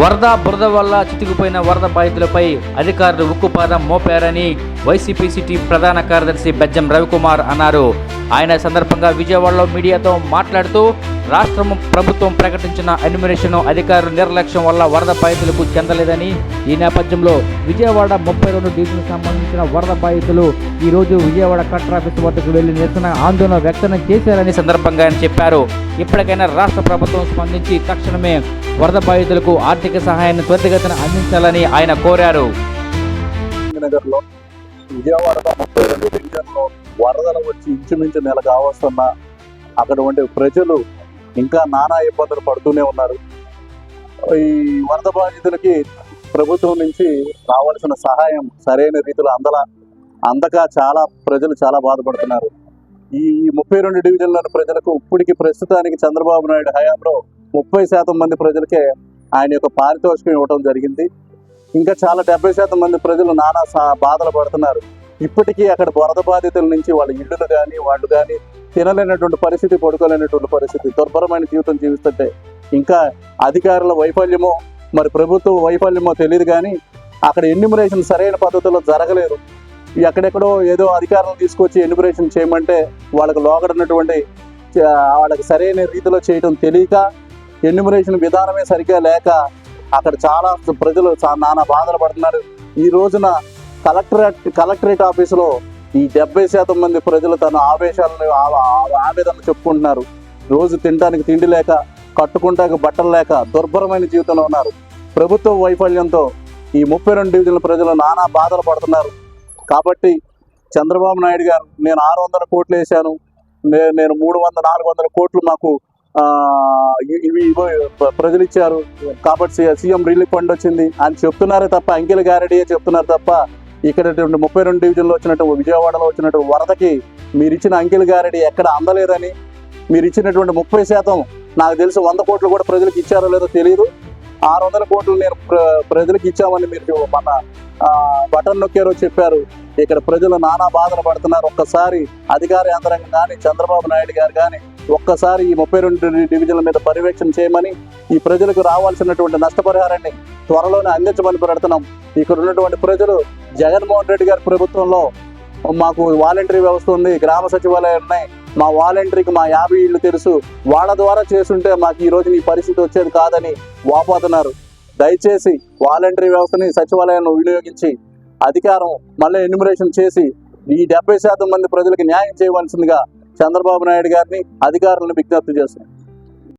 వరద బురద వల్ల చితికిపోయిన వరద బాధితులపై అధికారులు ఉక్కుపాదం మోపారని వైసీపీ సిటీ ప్రధాన కార్యదర్శి బెజ్జం రవికుమార్ అన్నారు. ఆయన సందర్భంగా విజయవాడలో మీడియాతో మాట్లాడుతూ రాష్ట్రం ప్రభుత్వం ప్రకటించిన ఎన్యూమరేషన్ అధికారుల నిర్లక్ష్యం వల్ల వరద బాధితులకు చెందలేదని, ఈ నేపథ్యంలో విజయవాడ 32 డివిజన్కు సంబంధించిన వరద బాధితులు ఈ రోజు విజయవాడ కలెక్టర్ ఆఫీస్ వద్దకు వెళ్లి నిరసన ఆందోళన వ్యక్తం చేశారని సందర్భంగా ఆయన చెప్పారు. ఇప్పటికైనా రాష్ట్ర ప్రభుత్వం స్పందించి తక్షణమే వరద బాధితులకు ఆర్థిక సహాయాన్ని త్వరితగతిన అందించాలని ఆయన కోరారు. విజయవాడలో 32 డివిజన్లో వరదలు వచ్చి ఇంచుమించు నెల కావస్తున్నా అక్కడ ఉండే ప్రజలు ఇంకా నానా ఇబ్బందులు పడుతూనే ఉన్నారు. ఈ వరద బాధితులకి ప్రభుత్వం నుంచి రావాల్సిన సహాయం సరైన రీతిలో అందక ప్రజలు చాలా బాధపడుతున్నారు. ఈ 32 డివిజన్లోని ప్రజలకు ఇప్పటికి ప్రస్తుతానికి చంద్రబాబు నాయుడు హయాంలో 30% మంది ప్రజలకే ఆయన యొక్క పారితోషికం ఇవ్వడం జరిగింది. ఇంకా చాలా 70% మంది ప్రజలు నానా బాధలు పడుతున్నారు. ఇప్పటికీ అక్కడ వరద బాధితుల నుంచి వాళ్ళ ఇళ్ళు కానీ వాళ్ళు కానీ తినలేనటువంటి పరిస్థితి, పడుకోలేనటువంటి పరిస్థితి, దుర్భరమైన జీవితం జీవిస్తుంటే ఇంకా అధికారుల వైఫల్యమో మరి ప్రభుత్వ వైఫల్యమో తెలియదు. కానీ అక్కడ ఎన్యూమరేషన్ సరైన పద్ధతిలో జరగలేదు. ఎక్కడెక్కడో ఏదో అధికారులను తీసుకొచ్చి ఎన్యూమరేషన్ చేయమంటే వాళ్ళకి లోగడనటువంటి వాళ్ళకి సరైన రీతిలో చేయడం తెలియక, ఎన్యూమరేషన్ విధానమే సరిగ్గా లేక అక్కడ చాలా ప్రజలు నానా బాధలు పడుతున్నారు. ఈ రోజున కలెక్టరేట్ ఆఫీసులో ఈ 70% మంది ప్రజలు తన ఆవేదన చెప్పుకుంటున్నారు. రోజు తినడానికి తిండి లేక, కట్టుకుంటానికి బట్టలు లేక దుర్భరమైన జీవితంలో ఉన్నారు. ప్రభుత్వ వైఫల్యంతో ఈ 32 డివిజన్ల ప్రజలు నానా బాధలు పడుతున్నారు. కాబట్టి చంద్రబాబు నాయుడు గారు, నేను 600 కోట్లు వేశాను, నేను 300-400 కోట్లు మాకు ఇవి ప్రజలు ఇచ్చారు కాబట్టి సీఎం రిలీఫ్ ఫండ్ వచ్చింది అని చెప్తున్నారే తప్ప, అంకెల గారెడియే చెప్తున్నారు తప్ప, ఇక్కడ 32 డివిజన్లో వచ్చినట్టు విజయవాడలో వచ్చినట్టు వరదకి మీరు ఇచ్చిన అంకెల గారెడి ఎక్కడ అందలేదని, మీరు ఇచ్చినటువంటి 30% నాకు తెలిసి 100 కోట్లు కూడా ప్రజలకు ఇచ్చారో లేదో తెలియదు. 600 కోట్లు నేను ప్రజలకు ఇచ్చామని మీరు మన బటన్ నొక్కారో చెప్పారు. ఇక్కడ ప్రజలు నానా బాధలు పడుతున్నారు. ఒక్కసారి అధికార యంత్రాంగం కానీ చంద్రబాబు నాయుడు గారు కానీ ఒక్కసారి ఈ 32 డివిజన్ల మీద పర్యవేక్షణ చేయమని, ఈ ప్రజలకు రావాల్సినటువంటి నష్టపరిహారాన్ని త్వరలోనే అందించమని పెడుతున్నాం. ఇక్కడ ఉన్నటువంటి ప్రజలు జగన్మోహన్ రెడ్డి గారి ప్రభుత్వంలో మాకు వాలంటరీ వ్యవస్థ ఉంది, గ్రామ సచివాలయాలు ఉన్నాయి, మా వాలంటరీకి మా 50 ఇళ్ళు తెలుసు, వాళ్ళ ద్వారా చేస్తుంటే మాకు ఈ రోజు ఈ పరిస్థితి వచ్చేది కాదని వాపోతున్నారు. దయచేసి వాలంటరీ వ్యవస్థని, సచివాలయాన్ని వినియోగించి అధికారం మళ్ళీ ఎన్యూమరేషన్ చేసి ఈ 70% మంది ప్రజలకు న్యాయం చేయవలసిందిగా చంద్రబాబు నాయుడు గారిని, అధికారులను విజ్ఞప్తి చేస్తున్నాం.